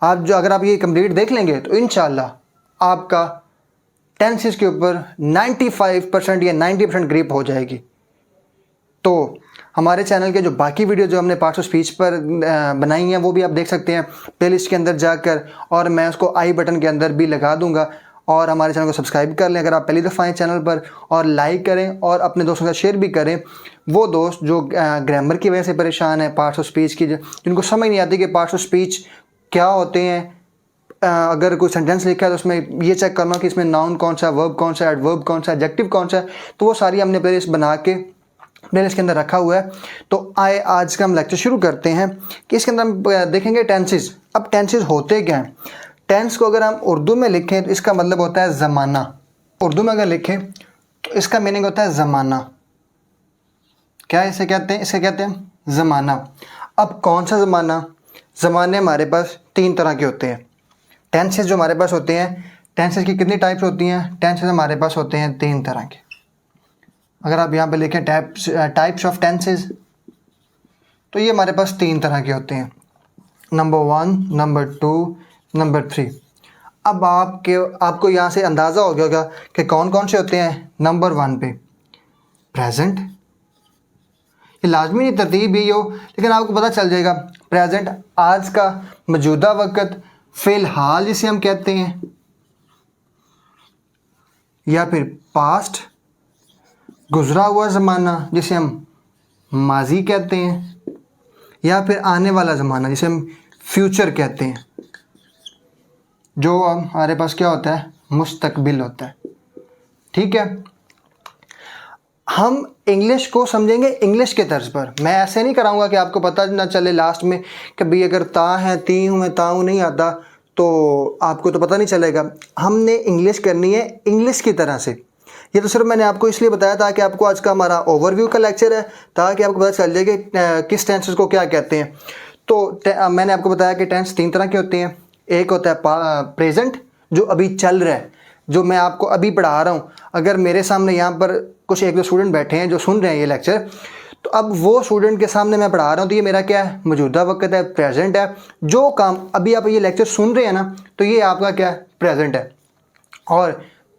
आप जो अगर आप ये कंप्लीट देख लेंगे तो इंशाल्लाह आपका टेंसेस के ऊपर 95% या 90% ग्रिप हो जाएगी। तो हमारे चैनल के जो बाकी वीडियो जो हमने पार्ट्स ऑफ स्पीच पर बनाई हैं वो भी आप देख सकते हैं प्लेलिस्ट के अंदर जाकर, और मैं उसको आई बटन के अंदर भी लगा दूंगा। और हमारे चैनल को सब्सक्राइब कर लें अगर आप पहली दफ़ा आए चैनल पर, और लाइक करें और अपने दोस्तों के साथ शेयर भी करें। वो दोस्त जो ग्रामर की वजह से परेशान है, पार्ट्स ऑफ स्पीच की, जिनको समझ नहीं आती कि पार्ट्स ऑफ स्पीच क्या होते हैं, अगर कोई सेंटेंस लिखा है तो उसमें ये चेक करना कि इसमें नाउन कौन सा, वर्ब कौन सा, एडवर्ब कौन सा, एडजेक्टिव कौन सा है, तो वो सारी हमने प्लेलिस्ट बना के प्लेलिस्ट के अंदर रखा हुआ है। तो आए आज का हम लेक्चर शुरू करते हैं कि इसके अंदर हम देखेंगे टेंसेस। अब टेंसेस होते क्या हैं? टेंस को अगर हम उर्दू में लिखें तो इसका मतलब होता है ज़माना। उर्दू में अगर लिखें तो इसका मीनिंग होता है ज़माना। क्या इसे कहते हैं? इसे कहते हैं ज़माना। अब कौन सा ज़माना? ज़माने हमारे पास 3 तरह के होते हैं। टेंसेस जो हमारे पास होते हैं, टेंसेस की कितनी टाइप्स होती हैं? टेंसेस हमारे पास होते हैं 3 तरह के। अगर आप यहाँ पे लिखें टाइप्स ऑफ टेंसेस, तो ये हमारे पास 3 तरह के होते हैं, नंबर 1, नंबर 2, नंबर 3। अब आपको यहाँ से अंदाज़ा हो गया होगा कि कौन कौन से होते हैं। नंबर 1 पे प्रेजेंट, ये लाजमी नहीं तरतीब ही हो, लेकिन आपको पता चल जाएगा। प्रेजेंट आज का मौजूदा वक़्त, फ़िलहाल जिसे हम कहते हैं, या फिर पास्ट गुज़रा हुआ ज़माना जिसे हम माजी कहते हैं, या फिर आने वाला ज़माना जिसे हम फ्यूचर कहते हैं, जो हमारे पास क्या होता है? मुस्तकबिल होता है। ठीक है, हम इंग्लिश को समझेंगे इंग्लिश के तर्ज पर। मैं ऐसे नहीं कराऊंगा कि आपको पता ना चले लास्ट में कि भाई अगर ता है ती हूँ मैं ताऊ नहीं आता तो आपको तो पता नहीं चलेगा। हमने इंग्लिश करनी है इंग्लिश की तरह से। ये तो सिर्फ मैंने आपको इसलिए बताया ताकि आपको आज का हमारा ओवरव्यू का लेक्चर है, ताकि आपको पता चल जाए कि किस टेंसेस को क्या कहते हैं। तो मैंने आपको बताया कि टेंस 3 तरह के होते हैं। एक होता है प्रेजेंट, जो अभी चल रहा है, जो मैं आपको अभी पढ़ा रहा हूँ। अगर मेरे सामने यहाँ पर कुछ 1-2 स्टूडेंट बैठे हैं जो सुन रहे हैं ये लेक्चर, तो अब वो स्टूडेंट के सामने मैं पढ़ा रहा हूँ, तो ये मेरा क्या है? मौजूदा वक्त है, प्रेजेंट है। जो काम अभी आप ये लेक्चर सुन रहे हैं ना, तो ये आपका क्या है? प्रेजेंट है। और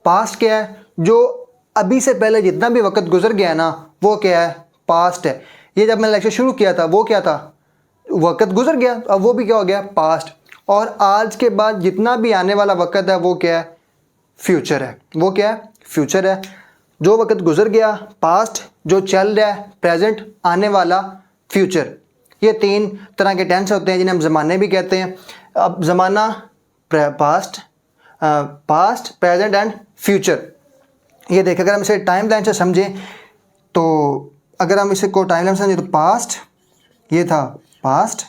पास्ट क्या है? जो अभी से पहले जितना भी वक्त गुजर गया ना, वो क्या है? पास्ट है। ये जब मैंने लेक्चर शुरू किया था वो क्या था? वक्त गुजर गया, अब वो भी क्या हो गया? पास्ट। और आज के बाद जितना भी आने वाला वक्त है वो क्या है? फ्यूचर है। वो क्या है? फ्यूचर है। जो वक्त गुजर गया पास्ट, जो चल रहा है प्रेजेंट, आने वाला फ्यूचर। ये 3 तरह के टेंस होते हैं जिन्हें हम ज़माने भी कहते हैं। अब ज़माना पास्ट, प्रेजेंट एंड फ्यूचर। ये देखें, अगर हम इसे टाइम लाइन से समझें तो अगर हम इसे को टाइम लाइन समझें तो पास्ट, ये था पास्ट,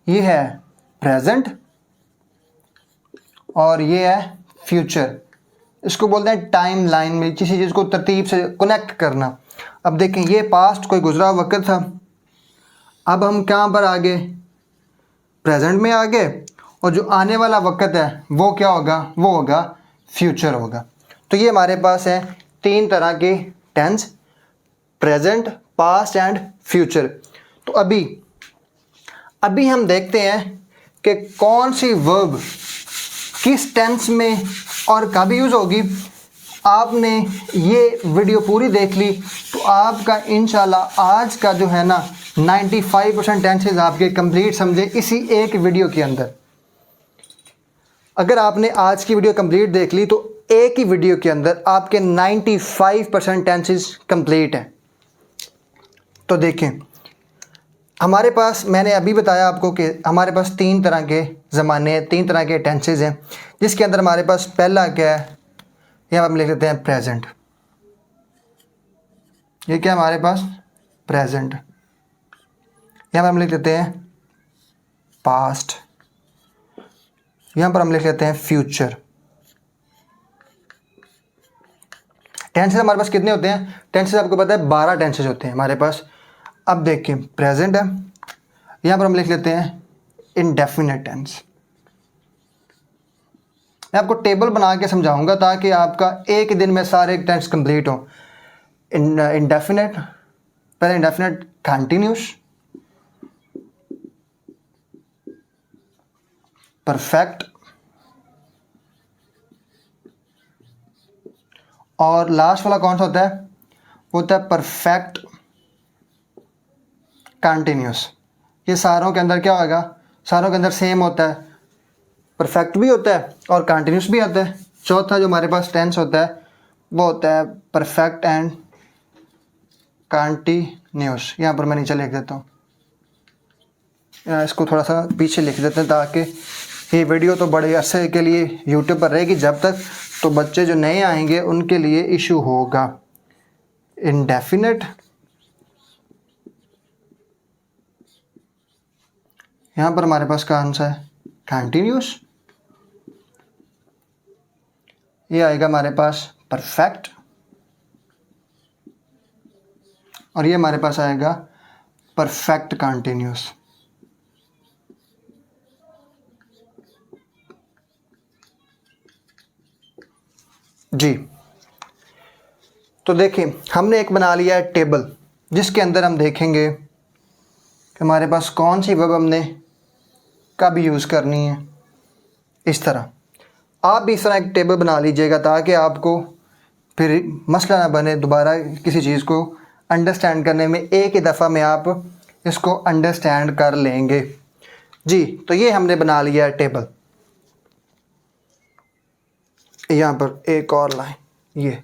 ये है प्रेजेंट, और ये है फ्यूचर। इसको बोलते हैं टाइम लाइन में किसी चीज़ को तरतीब से कनेक्ट करना। अब देखें, ये पास्ट कोई गुजरा वक्त था, अब हम कहाँ पर आ गए? प्रेजेंट में आ गए, और जो आने वाला वक्त है वो क्या होगा? वो होगा फ्यूचर होगा। तो ये हमारे पास है 3 तरह के tense, present, past and future. तो अभी हम देखते हैं कि कौन सी वर्ब किस टेंस में और कब यूज़ होगी। आपने ये वीडियो पूरी देख ली तो आपका इंशाल्लाह आज का जो है ना 95% टेंसेस आपके कंप्लीट समझे इसी एक वीडियो के अंदर। अगर आपने आज की वीडियो कंप्लीट देख ली तो एक ही वीडियो के अंदर आपके 95% टेंसेस कंप्लीट हैं। तो देखें, हमारे पास, मैंने अभी बताया आपको कि हमारे पास 3 तरह के ज़माने, 3 तरह के टेंसेस हैं, जिसके अंदर हमारे पास पहला क्या है? यहाँ हम लिख लेते हैं प्रेजेंट। ये क्या हमारे पास? प्रेजेंट। यहाँ पर हम लिख लेते हैं पास्ट। यहाँ पर हम लिख लेते हैं फ्यूचर। टेंसेस हमारे पास कितने होते हैं? टेंसेस आपको पता है 12 टेंसेस होते हैं हमारे पास। अब देखिए, प्रेजेंट है, यहाँ पर हम लिख लेते हैं इंडेफिनिट टेंस। मैं आपको टेबल बना के समझाऊंगा ताकि आपका एक ही दिन में सारे टेंस कंप्लीट हो। इंडेफिनिट, पहले परफेक्ट, और लास्ट वाला कौन सा होता है, वो होता है परफेक्ट कंटिन्यूस। ये सारों के अंदर क्या होगा, सारों के अंदर सेम होता है, परफेक्ट भी होता है और कंटिन्यूस भी आता है। चौथा जो हमारे पास टेंस होता है वो होता है परफेक्ट एंड कंटिन्यूस। यहाँ पर मैं नीचे लिख देता हूँ, इसको थोड़ा सा पीछे लिख देते हैं ताकि ये वीडियो तो बड़े अरसे के लिए यूट्यूब पर रहेगी जब तक, तो बच्चे जो नए आएंगे उनके लिए इशू होगा। इंडेफिनेट, यहाँ पर हमारे पास कौन सा है, कंटिन्यूस। ये आएगा हमारे पास परफेक्ट, और ये हमारे पास आएगा परफेक्ट कंटिन्यूस। जी, तो देखिए हमने एक बना लिया है टेबल, जिसके अंदर हम देखेंगे कि हमारे पास कौन सी वर्ब हमने कब यूज़ करनी है। इस तरह आप भी इस तरह एक टेबल बना लीजिएगा ताकि आपको फिर मसला ना बने दोबारा किसी चीज़ को अंडरस्टैंड करने में, एक ही दफ़ा में आप इसको अंडरस्टैंड कर लेंगे। जी, तो ये हमने बना लिया है टेबल। यहाँ पर एक और लाइन, ये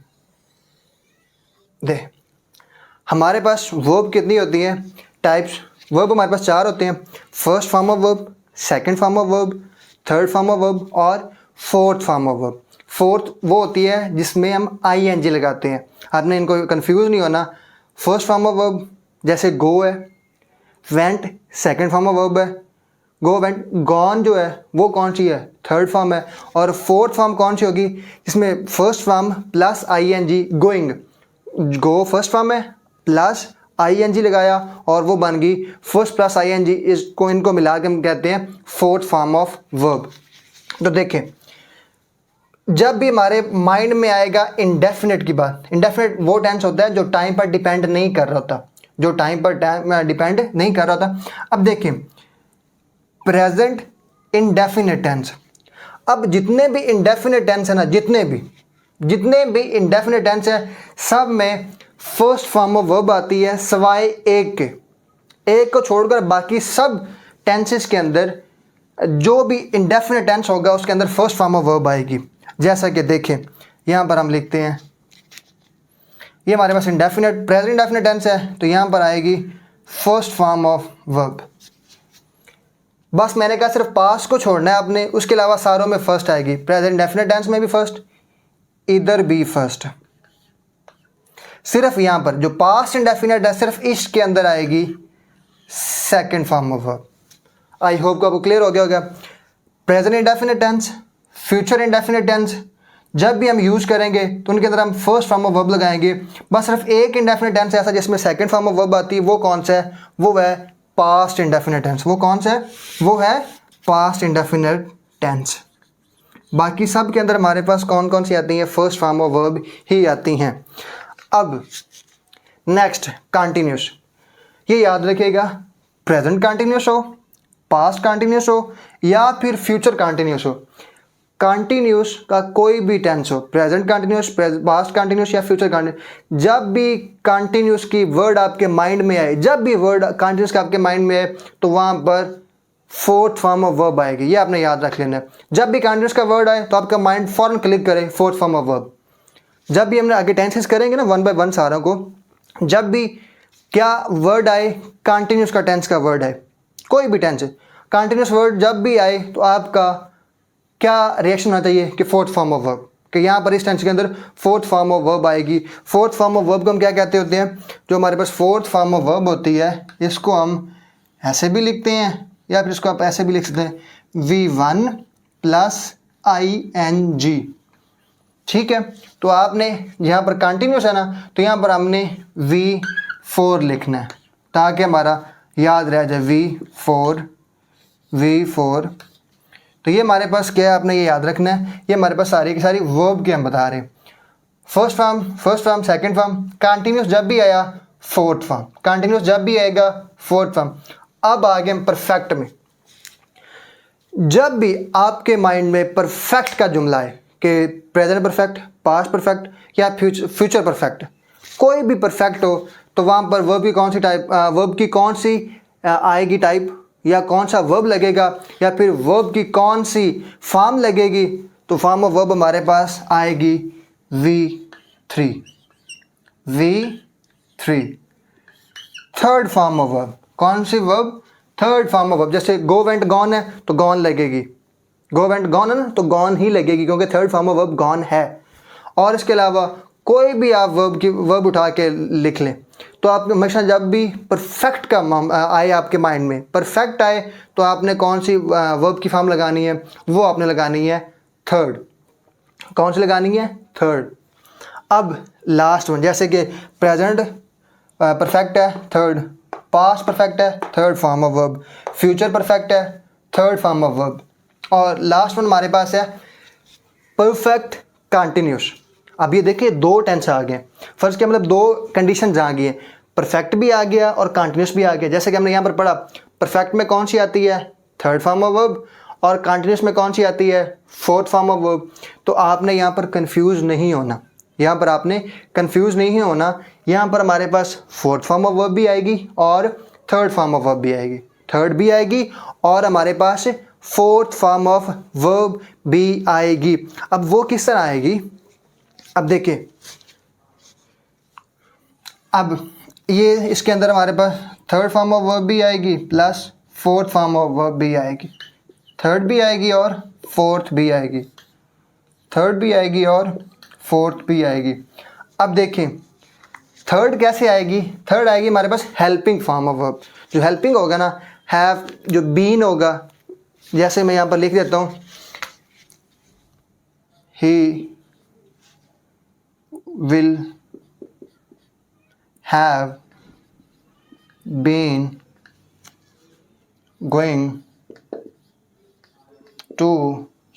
दे, हमारे पास वर्ब कितनी होती हैं, टाइप्स। वर्ब हमारे पास 4 होते हैं, first form of verb, second form of verb, third form of verb और fourth form of verb. Fourth वो होती है जिसमें हम ING लगाते हैं, आपने इनको कंफ्यूज नहीं होना। फर्स्ट फॉर्म ऑफ वर्ब जैसे गो है, went second form of verb है, गो वेंट, गॉन जो है वो कौन सी है, थर्ड फॉर्म है, और फोर्थ फॉर्म कौन सी होगी, इसमें first form plus ING, going. Go first form है प्लस ING लगाया और वो बन गई फर्स्ट प्लस ING, इसको इनको मिला के हम कहते हैं फोर्थ फॉर्म ऑफ वर्ब। तो देखें जब भी हमारे माइंड में आएगा इंडेफिनेट की बात, इंडेफिनेट वो टेंस होता है जो टाइम पर डिपेंड नहीं कर रहा होता, जो टाइम पर डिपेंड नहीं कर रहा होता। अब देखें प्रेजेंट इंडेफिनेट टेंस, अब जितने भी इंडेफिनेट टेंस है ना, जितने भी इंडेफिनेट टेंस है सब में फर्स्ट फॉर्म ऑफ वर्ब आती है सिवाय एक के। एक को छोड़कर बाकी सब टेंसेस के अंदर जो भी इंडेफिनेट टेंस होगा उसके अंदर फर्स्ट फॉर्म ऑफ वर्ब आएगी। जैसा कि देखें यहाँ पर हम लिखते हैं, ये हमारे पास इंडेफिनेट प्रेजेंट इंडेफिनेट टेंस है तो यहाँ पर आएगी फर्स्ट फॉर्म ऑफ वर्ब। बस मैंने कहा सिर्फ पास्ट को छोड़ना है आपने, उसके अलावा सारों में फर्स्ट आएगी। प्रेजेंट इंडेफिनेट टेंस में भी फर्स्ट, इधर भी फर्स्ट। सिर्फ यहाँ पर जो पास्ट इंडेफिनेट है सिर्फ इसके अंदर आएगी second form of verb. I hope को आपको क्लियर हो गया होगा। Present indefinite tense, future indefinite tense जब भी हम यूज़ करेंगे तो उनके अंदर हम फर्स्ट फॉर्म ऑफ वर्ब लगाएंगे। बस सिर्फ एक इंडेफिनेट टेंस ऐसा जिसमें सेकंड फॉर्म ऑफ वर्ब आती है, वो कौन सा है, वो है पास्ट इंडेफिनेट टेंस। वो कौन सा है, वो है पास्ट इंडेफिनेट टेंस। बाकी सब के अंदर हमारे पास कौन कौन सी आती हैं, फर्स्ट फॉर्म ऑफ वर्ब ही आती हैं। अब नेक्स्ट कंटिन्यूस, ये याद रखिएगा प्रेजेंट कंटिन्यूस हो, पास्ट कंटिन्यूस हो या फिर फ्यूचर कंटिन्यूस हो, कंटिन्यूस का कोई भी टेंस हो, प्रेजेंट कंटिन्यूस, पास्ट कंटिन्यूस या फ्यूचर कंटिन्यूस, जब भी कंटिन्यूस की वर्ड आपके माइंड में आए, जब भी वर्ड कंटिन्यूस का आपके माइंड में आए तो वहाँ पर फोर्थ फॉर्म ऑफ वर्ब आएगी। ये आपने याद रख लेना है। जब भी कंटिन्यूस का वर्ड आए तो आपका माइंड फौरन क्लिक करे फोर्थ फॉर्म ऑफ वर्ब। जब भी हमने आगे टेंसेस करेंगे ना 1 बाय 1 सारों को, जब भी क्या वर्ड आए, कंटिन्यूस का टेंस का वर्ड आए, कोई भी टेंस है, कंटिन्यूस वर्ड जब भी आए तो आपका क्या रिएक्शन होना चाहिए कि फोर्थ फॉर्म ऑफ वर्ब, कि यहाँ पर इस टेंस के अंदर फोर्थ फॉर्म ऑफ वर्ब आएगी। फोर्थ फॉर्म ऑफ वर्ब को हम क्या कहते होते हैं, जो हमारे पास फोर्थ फॉर्म ऑफ वर्ब होती है इसको हम ऐसे भी लिखते हैं या फिर इसको आप ऐसे भी लिख सकते हैं V1 प्लस ING। ठीक है, तो आपने यहाँ पर कंटिन्यूस है ना तो यहाँ पर हमने V4 लिखना है ताकि हमारा याद रह जाए V4। तो ये हमारे पास क्या है, आपने ये याद रखना है। ये हमारे पास सारी की सारी वर्ब के हम बता रहे हैं। First form second form, continuous जब भी आया फोर्थ फॉर्म, कंटिन्यूस जब भी आएगा फोर्थ फॉर्म। अब आ गए हम परफेक्ट में। जब भी आपके माइंड में परफेक्ट का जुमला है कि प्रेजेंट परफेक्ट, पास्ट परफेक्ट या फ्यूचर परफेक्ट, कोई भी परफेक्ट हो, तो वहाँ पर वर्ब की कौन सी टाइप, वर्ब की कौन सी आएगी टाइप, या कौन सा वर्ब लगेगा, या फिर वर्ब की कौन सी फॉर्म लगेगी, तो फॉर्म ऑफ वर्ब हमारे पास आएगी V3। V3 third form of verb. कौन सी verb? Third form of verb. जैसे गो वेंट गॉन है तो गॉन लगेगी, गो वेंट गॉन है ना तो गॉन ही लगेगी, क्योंकि third form of verb gone है। और इसके अलावा कोई भी आप वर्ब उठा के लिख लें, तो आप हमेशा जब भी परफेक्ट का आए आपके माइंड में, परफेक्ट आए, तो आपने कौन सी वर्ब की फॉर्म लगानी है? वो आपने लगानी है थर्ड। कौन सी लगानी है? थर्ड। अब लास्ट वन, जैसे कि प्रेजेंट परफेक्ट है, थर्ड। पास्ट परफेक्ट है, third form of verb. Future perfect है, थर्ड फॉर्म ऑफ वर्ब। और लास्ट वन हमारे पास है परफेक्ट कंटिन्यूस। अब ये देखिए दो टेंस आ गए, फर्स्ट के मतलब दो कंडीशन आ गई है, परफेक्ट भी आ गया और कंटिन्यूस भी आ गया। जैसे कि हमने यहाँ पर पढ़ा, परफेक्ट में कौन सी आती है? Third form of verb. और कंटिन्यूस में कौन सी आती है? Fourth form of verb. तो आपने यहाँ पर कंफ्यूज नहीं होना, यहाँ पर आपने कंफ्यूज नहीं होना। यहाँ पर हमारे पास फोर्थ फॉर्म ऑफ वर्ब भी आएगी और थर्ड फॉर्म ऑफ वर्ब भी आएगी, थर्ड भी आएगी और हमारे पास फोर्थ फॉर्म ऑफ वर्ब भी आएगी। अब वो किस तरह आएगी? अब देखिए, अब ये इसके अंदर हमारे पास थर्ड फॉर्म ऑफ वर्ब भी आएगी plus fourth form of verb भी आएगी, थर्ड भी आएगी और फोर्थ भी आएगी, थर्ड भी आएगी और फोर्थ भी आएगी। अब देखें थर्ड कैसे आएगी? थर्ड आएगी हमारे पास हेल्पिंग फॉर्म ऑफ वर्ब। जो हेल्पिंग होगा ना, हैव, जो बीन होगा, जैसे मैं यहाँ पर लिख देता हूँ, ही will have been going to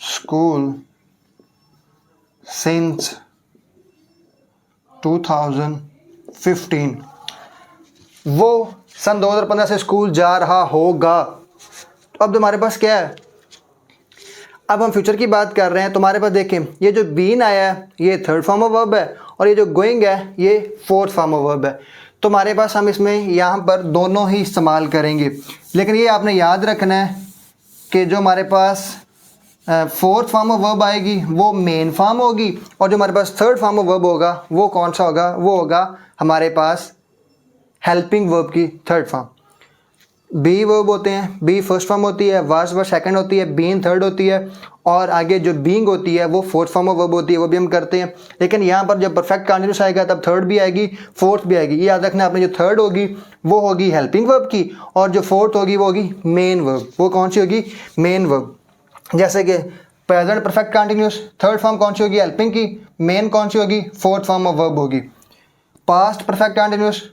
school since 2015। वो सन 2015 से स्कूल जा रहा होगा। तो अब हमारे पास क्या है? अब हम फ्यूचर की बात कर रहे हैं, तो हमारे पास देखें, ये जो बीन आया है ये थर्ड फॉर्म ऑफ वर्ब है और ये जो गोइंग है ये फोर्थ फॉर्म ऑफ वर्ब है। तो हमारे पास हम इसमें यहाँ पर दोनों ही इस्तेमाल करेंगे, लेकिन ये आपने याद रखना है कि जो हमारे पास फोर्थ फॉर्म ऑफ वर्ब आएगी वो मेन फॉर्म होगी, और जो हमारे पास थर्ड फॉर्म ऑफ वर्ब होगा वो कौन सा होगा? वो होगा हमारे पास हेल्पिंग वर्ब की थर्ड फॉर्म। बी वर्ब होते हैं, बी फर्स्ट फॉर्म होती है, वाज वर्ब सेकंड होती है, बीन थर्ड होती है, और आगे जो बीइंग होती है वो फोर्थ फॉर्म ऑफ वर्ब होती है, वो भी हम करते हैं। लेकिन यहाँ पर जब परफेक्ट कंटिन्यूस आएगा तब थर्ड भी आएगी, फोर्थ भी आएगी। ये याद रखना आपने, जो थर्ड होगी वो होगी हेल्पिंग वर्ब की, और जो फोर्थ होगी वो होगी मेन वर्ब। वो कौन सी होगी? Main verb. जैसे कि present perfect continuous, third form कौन सी होगी? हेल्पिंग की। मेन कौन सी होगी? फोर्थ फॉर्म ऑफ वर्ब होगी। पास्ट परफेक्ट कंटिन्यूस,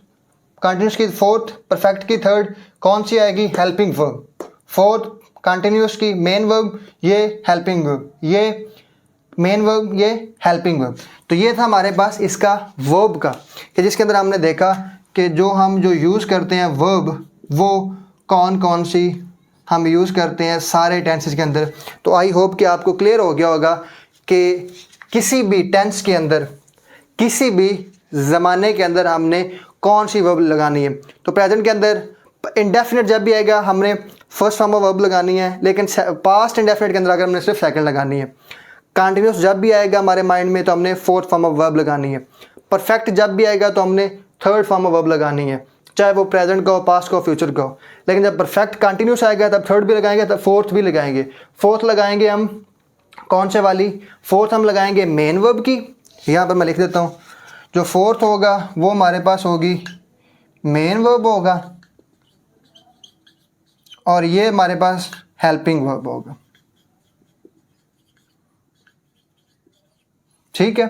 कंटिन्यूस की फोर्थ, परफेक्ट की थर्ड, कौन सी आएगी? Helping verb. फोर्थ कंटिन्यूस की मेन वर्ब, ये हेल्पिंग वर्ब, ये मेन वर्ब, ये हेल्पिंग वर्ब। तो ये था हमारे पास इसका वर्ब का, कि जिसके अंदर हमने देखा कि जो हम जो यूज़ करते हैं वर्ब, वो कौन कौन सी हम यूज़ करते हैं सारे टेंसेस के अंदर। तो आई होप कि आपको क्लियर हो गया होगा कि किसी भी टेंस के अंदर, किसी भी ज़माने के अंदर हमने कौन सी वर्ब लगानी है। तो प्रेजेंट के अंदर इंडेफिनिट जब भी आएगा हमने फर्स्ट फॉर्म ऑफ वर्ब लगानी है, लेकिन पास्ट इंडेफिनिट के अंदर अगर हमने सिर्फ सेकंड लगानी है। कंटिन्यूस जब भी आएगा हमारे माइंड में तो हमने फोर्थ फॉर्म ऑफ वर्ब लगानी है। परफेक्ट जब भी आएगा तो हमने थर्ड फॉर्म ऑफ वर्ब लगानी है, चाहे वो प्रेजेंट का हो, पास्ट का हो, फ्यूचर का हो। लेकिन जब परफेक्ट कंटिन्यूस आएगा तब थर्ड भी लगाएंगे, तब फोर्थ भी लगाएंगे। फोर्थ लगाएंगे हम कौन से वाली? फोर्थ हम लगाएंगे मेन वर्ब की। यहाँ पर मैं लिख देता हूँ, जो फोर्थ होगा वो हमारे पास होगी मेन वर्ब होगा, और ये हमारे पास हेल्पिंग वर्ब होगा। ठीक है।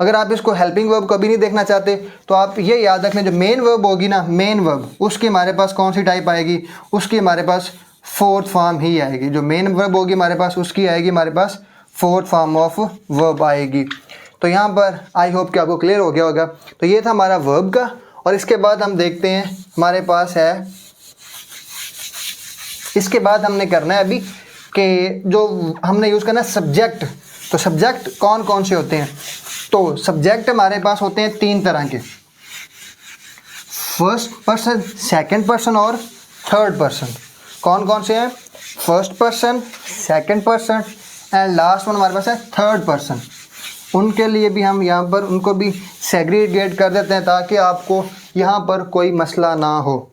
अगर आप इसको हेल्पिंग वर्ब कभी नहीं देखना चाहते तो आप ये याद रखें, जो मेन वर्ब होगी ना, मेन वर्ब, उसकी हमारे पास कौन सी टाइप आएगी? उसकी हमारे पास फोर्थ फॉर्म ही आएगी। जो मेन वर्ब होगी हमारे पास उसकी आएगी हमारे पास फोर्थ फॉर्म ऑफ वर्ब आएगी। तो यहाँ पर आई होप कि आपको क्लियर हो गया होगा। तो ये था हमारा वर्ब का, और इसके बाद हम देखते हैं हमारे पास है, इसके बाद हमने करना है अभी कि जो हमने यूज़ करना है सब्जेक्ट, तो सब्जेक्ट कौन कौन से होते हैं? तो सब्जेक्ट हमारे पास होते हैं 3 तरह के, फर्स्ट पर्सन, सेकंड पर्सन और थर्ड पर्सन। कौन कौन से हैं? First person, second person and last one हमारे पास है थर्ड पर्सन। उनके लिए भी हम यहाँ पर उनको भी सेग्रीगेट कर देते हैं ताकि आपको यहाँ पर कोई मसला ना हो।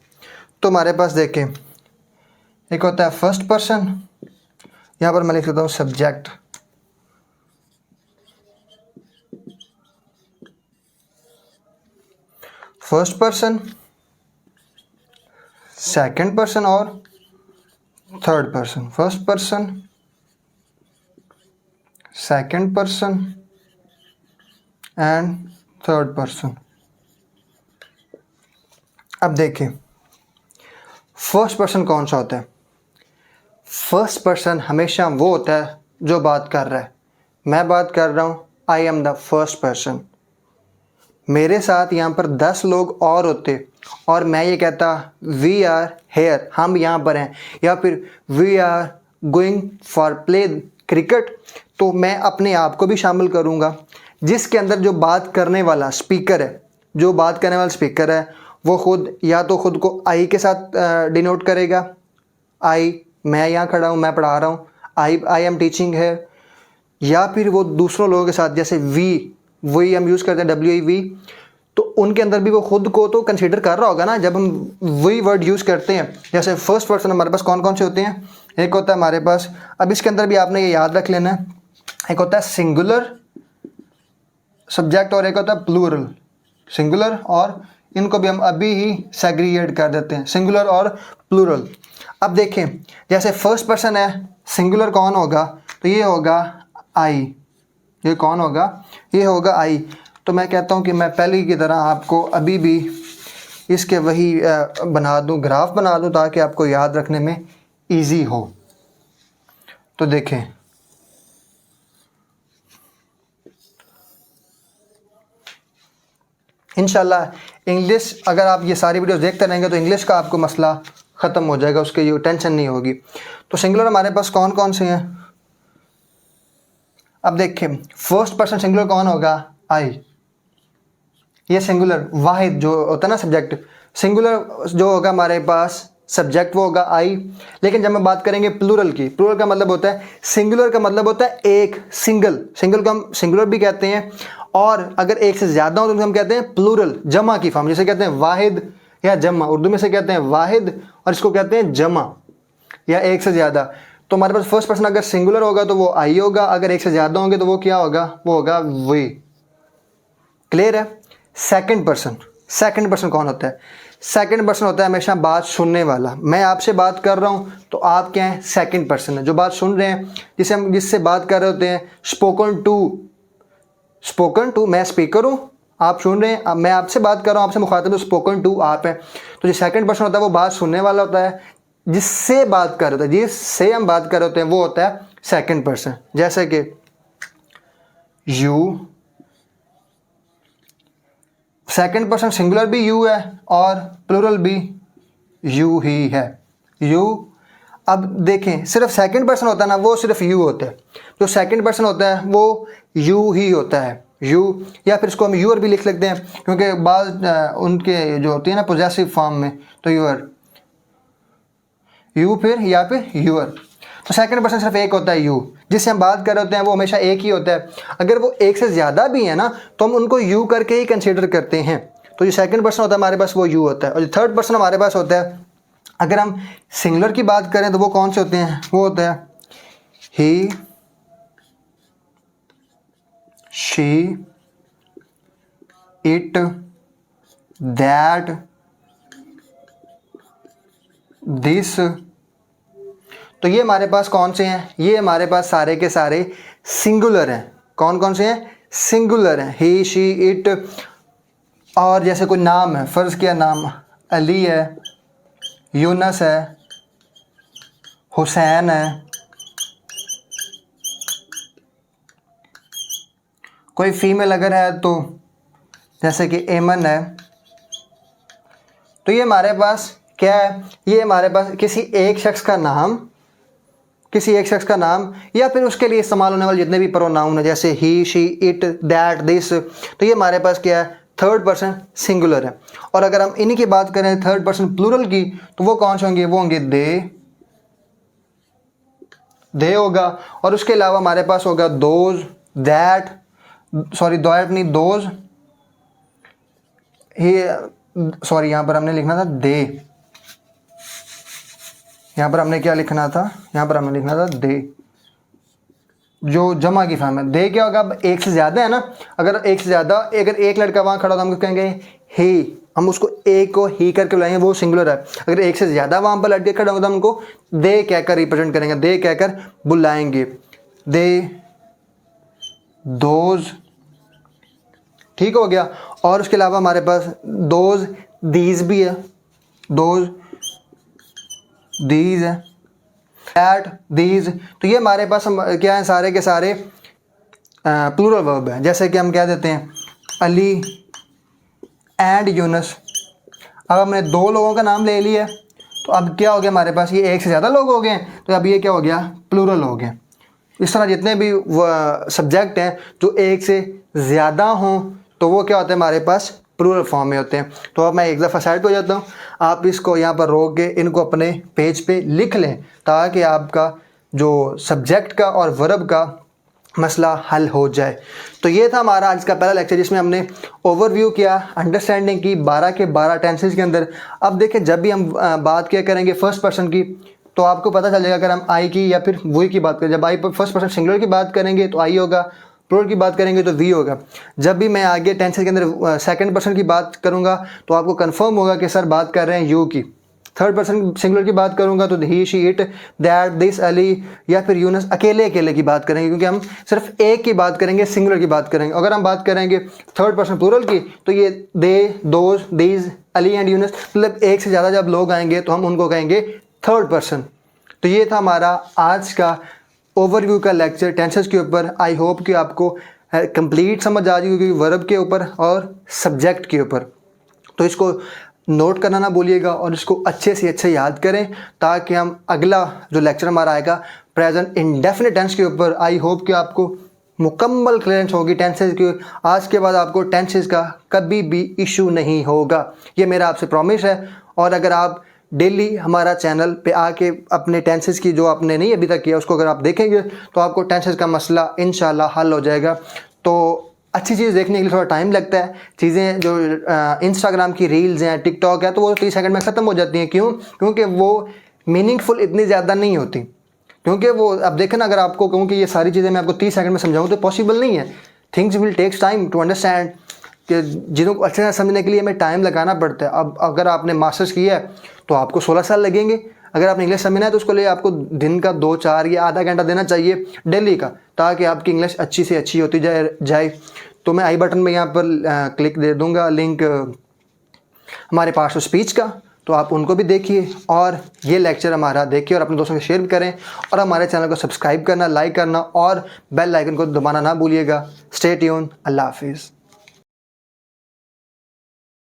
तो हमारे पास देखें, एक होता है फर्स्ट पर्सन, यहाँ पर मैं लिख देता हूँ subject, first person, second person और third person. First person, second person and third person. अब देखें फर्स्ट पर्सन कौन सा होता है? फर्स्ट पर्सन हमेशा वो होता है जो बात कर रहा है। मैं बात कर रहा हूँ, I am the first person. मेरे साथ यहाँ पर 10 लोग और होते और मैं ये कहता वी आर हेयर, हम यहाँ पर हैं, या फिर we are going for play cricket, तो मैं अपने आप को भी शामिल करूँगा। जिसके अंदर जो बात करने वाला स्पीकर है, जो बात करने वाला स्पीकर है वो खुद या तो खुद को आई के साथ डिनोट करेगा, आई मैं यहाँ खड़ा हूँ, मैं पढ़ा रहा हूँ, आई एम टीचिंग है, या फिर वो दूसरों लोगों के साथ जैसे वी, वही हम यूज़ करते हैं WI, तो उनके अंदर भी वो खुद को तो कंसीडर कर रहा होगा ना जब हम वही वर्ड यूज़ करते हैं। जैसे फर्स्ट पर्सन हमारे पास कौन कौन से होते हैं? एक होता है हमारे पास, अब इसके अंदर भी आपने ये याद रख लेना है, एक होता है सिंगुलर सब्जेक्ट और एक होता है प्लूरल। सिंगुलर, और इनको भी हम अभी ही सेग्रीगेट कर देते हैं, सिंगुलर और प्लूरल। अब देखें जैसे फर्स्ट पर्सन है, सिंगुलर कौन होगा? तो ये होगा आई। ये कौन होगा? ये होगा आई। तो मैं कहता हूँ कि मैं पहले की तरह आपको अभी भी इसके वही बना दूँ, ग्राफ बना दूँ ताकि आपको याद रखने में इजी हो। तो देखें इंशाल्लाह इंग्लिश, अगर आप ये सारी वीडियोस देखते रहेंगे तो इंग्लिश का आपको मसला ख़त्म हो जाएगा, उसके ये टेंशन नहीं होगी। तो सिंगुलर हमारे पास कौन कौन से हैं? अब देखें फर्स्ट पर्सन सिंगुलर कौन होगा? आई। ये सिंगुलर वाहिद जो होता है ना सब्जेक्ट, सिंगुलर जो होगा हमारे पास सब्जेक्ट वो होगा आई। लेकिन जब हम बात करेंगे प्लूरल की, प्लूरल का मतलब होता है, सिंगुलर का मतलब होता है एक, सिंगल, सिंगल को हम सिंगुलर भी कहते हैं, और अगर एक से ज़्यादा हो तो हम कहते हैं प्लूरल, जमा की फॉर्म, जैसे कहते हैं वाहिद या जमा, उर्दू में से कहते हैं वाहिद और इसको कहते हैं जमा या एक से ज़्यादा। तो हमारे पास फर्स्ट पर्सन अगर सिंगुलर होगा तो वो आई होगा, अगर एक से ज़्यादा होंगे तो वो क्या होगा? वो होगा वी। क्लियर है? सेकंड पर्सन, सेकंड पर्सन कौन होता है? सेकंड पर्सन होता है हमेशा बात सुनने वाला। मैं आपसे बात कर रहा हूँ तो आप क्या हैं? सेकंड पर्सन है, जो बात सुन रहे हैं, जिसे हम जिससे बात कर रहे होते हैं। स्पोकन टू, स्पोकन टू मैं स्पीकर हूँ, आप सुन रहे हैं, अब मैं आपसे बात कर रहा हूँ, आपसे मुखातिब, तो स्पोकन टू आप हैं। तो जो सेकंड पर्सन होता है वो बात सुनने वाला होता है, जिससे बात कर रहे होते हैं, जिससे हम बात कर रहे होते हैं वो होता है सेकंड पर्सन। जैसे कि यू, सेकंड पर्सन सिंगुलर भी यू है और प्लूरल भी यू ही है, यू। अब देखें सिर्फ सेकंड पर्सन होता है ना, वो सिर्फ यू होता है। जो सेकंड पर्सन होता है वो यू ही होता है, यू, या फिर इसको हम यूअर भी लिख लेते हैं क्योंकि बाद उनके जो होती है ना पोजेसिव फॉर्म में, तो यूअर, यू फिर या फिर यूअर। तो सेकंड पर्सन सिर्फ एक होता है यू, जिससे हम बात कर रहे होते हैं वो हमेशा एक ही होता है। अगर वो एक से ज़्यादा भी है ना तो हम उनको यू करके ही कंसीडर करते हैं। तो जो सेकंड पर्सन होता है हमारे पास वो यू होता है। और जो थर्ड पर्सन हमारे पास होता है, अगर हम सिंगुलर की बात करें तो वो कौन से होते हैं? वो होता है ही, शी, इट, दैट, दिस। तो ये हमारे पास कौन से हैं? ये हमारे पास सारे के सारे सिंगुलर हैं। कौन कौन से हैं? सिंगुलर हैं, ही, शी, इट। और जैसे कोई नाम है, फ़र्ज़ किया नाम अली है, यूनस है, हुसैन है, कोई फीमेल अगर है तो जैसे कि एमन है। तो ये हमारे पास क्या है? ये हमारे पास किसी एक शख्स का नाम किसी एक शख्स का नाम या फिर उसके लिए इस्तेमाल होने वाले जितने भी प्रोनाउन है, जैसे ही, शी, इट, दैट, दिस, तो ये हमारे पास क्या है, थर्ड पर्सन सिंगुलर है। और अगर हम इन्हीं की बात करें थर्ड पर्सन प्लूरल की, तो वो कौन से होंगे, वो होंगे दे होगा। और उसके अलावा हमारे पास होगा दोज, दैट, दैट नहीं, दोज, सॉरी यहाँ पर हमने लिखना था दे, यहाँ पर हमने क्या लिखना था, यहाँ पर हमने लिखना था दे, जो जमा की फॉर्म है। दे क्या होगा, अब एक से ज़्यादा है ना, अगर एक से ज़्यादा, अगर एक लड़का वहाँ खड़ा होगा हम कहेंगे ही, हम उसको एक को ही करके बुलाएंगे, वो सिंगुलर है। अगर एक से ज़्यादा वहाँ पर लड़के खड़े होंगे तो हम उनको दे कहकर रिप्रेजेंट करेंगे, दे कहकर बुलाएंगे, दे, दोज, ठीक हो गया। और उसके अलावा हमारे पास दोज, दीज भी है, दोज, दीज है, दैट, दीज, तो ये हमारे पास क्या है, सारे के सारे प्लूरल वर्ब है। जैसे कि हम क्या देते हैं, अली एंड यूनस। अब हमने दो लोगों का नाम ले लिया, तो अब क्या हो गया हमारे पास, ये एक से ज़्यादा लोग हो गए, तो अब ये क्या हो गया, प्लूरल हो गया। इस तरह जितने भी सब्जेक्ट हैं जो एक से ज़्यादा हों तो वो क्या होते हैं, हमारे पास प्लूरल फॉर्म में होते हैं। तो अब मैं एक दफ़ा साइड पे हो जाता हूँ, आप इसको यहाँ पर रोक के इनको अपने पेज पे लिख लें, ताकि आपका जो सब्जेक्ट का और वर्ब का मसला हल हो जाए। तो ये था हमारा आज का पहला लेक्चर, जिसमें हमने ओवरव्यू किया, अंडरस्टैंडिंग की 12 के 12 टेंसेस के अंदर। अब देखिए, जब भी हम बात किया करेंगे फर्स्ट पर्सन की, तो आपको पता चल जाएगा, अगर हम आई की या फिर वही की बात करें, जब आई पर फर्स्ट पर्सन सिंगुलर की बात करेंगे तो आई होगा, प्लूरल की बात करेंगे तो वी होगा। जब भी मैं आगे टेंसेस के अंदर सेकंड पर्सन की बात करूंगा तो आपको कंफर्म होगा कि सर बात कर रहे हैं यू की। थर्ड पर्सन सिंगुलर की बात करूंगा तो he, she, it, that, this, Ali या फिर यूनस, अकेले अकेले की बात करेंगे, क्योंकि हम सिर्फ एक की बात करेंगे, सिंगुलर की बात करेंगे। अगर हम बात करेंगे थर्ड पर्सन प्लूरल की, तो ये they, those, these, Ali and Yunus, मतलब एक से ज़्यादा जब लोग आएंगे तो हम उनको कहेंगे थर्ड पर्सन। तो ये था हमारा आज का ओवरव्यू का लेक्चर टेंसेस के ऊपर। आई होप कि आपको कंप्लीट समझ आ जाएगी वर्ब के ऊपर और सब्जेक्ट के ऊपर। तो इसको नोट करना ना भूलिएगा और इसको अच्छे से अच्छे याद करें, ताकि हम अगला जो लेक्चर हमारा आएगा प्रेजेंट इंडेफिनिट टेंस के ऊपर, आई होप कि आपको मुकम्मल क्लियरेंस होगी टेंसेस की। आज के बाद आपको टेंसेस का कभी भी इशू नहीं होगा, ये मेरा आपसे प्रॉमिस है। और अगर आप डेली हमारा चैनल पे आके अपने टेंसेस की जो आपने नहीं अभी तक किया उसको अगर आप देखेंगे तो आपको टेंसेस का मसला इंशाल्लाह हल हो जाएगा। तो अच्छी चीज़ देखने के लिए थोड़ा टाइम लगता है, चीज़ें जो इंस्टाग्राम की रील्स हैं, टिकटॉक है, तो वो 30 सेकंड में ख़त्म हो जाती हैं। क्यों? क्योंकि वो मीनिंगफुल इतनी ज़्यादा नहीं होती। क्योंकि वो अब देखें ना, अगर आपको कहूँ कि ये सारी चीज़ें मैं आपको 30 सेकंड में समझाऊँ तो पॉसिबल नहीं है। Things will takes time to understand, कि जिनको अच्छे से समझने के लिए हमें टाइम लगाना पड़ता है। अब अगर आपने मास्टर्स किया है तो आपको 16 साल लगेंगे। अगर आपने इंग्लिश समझना है तो उसके लिए आपको दिन का 2, 4 या आधा घंटा देना चाहिए डेली का, ताकि आपकी इंग्लिश अच्छी से अच्छी होती जाए। तो मैं आई बटन में यहाँ पर क्लिक दे दूँगा लिंक हमारे पास टू स्पीच का, तो आप उनको भी देखिए और ये लेक्चर हमारा देखिए और अपने दोस्तों के शेयर भी करें। और हमारे चैनल को सब्सक्राइब करना, लाइक करना और बेल आइकन को दबाना ना भूलिएगा। Stay tune. अल्लाह हाफिज़।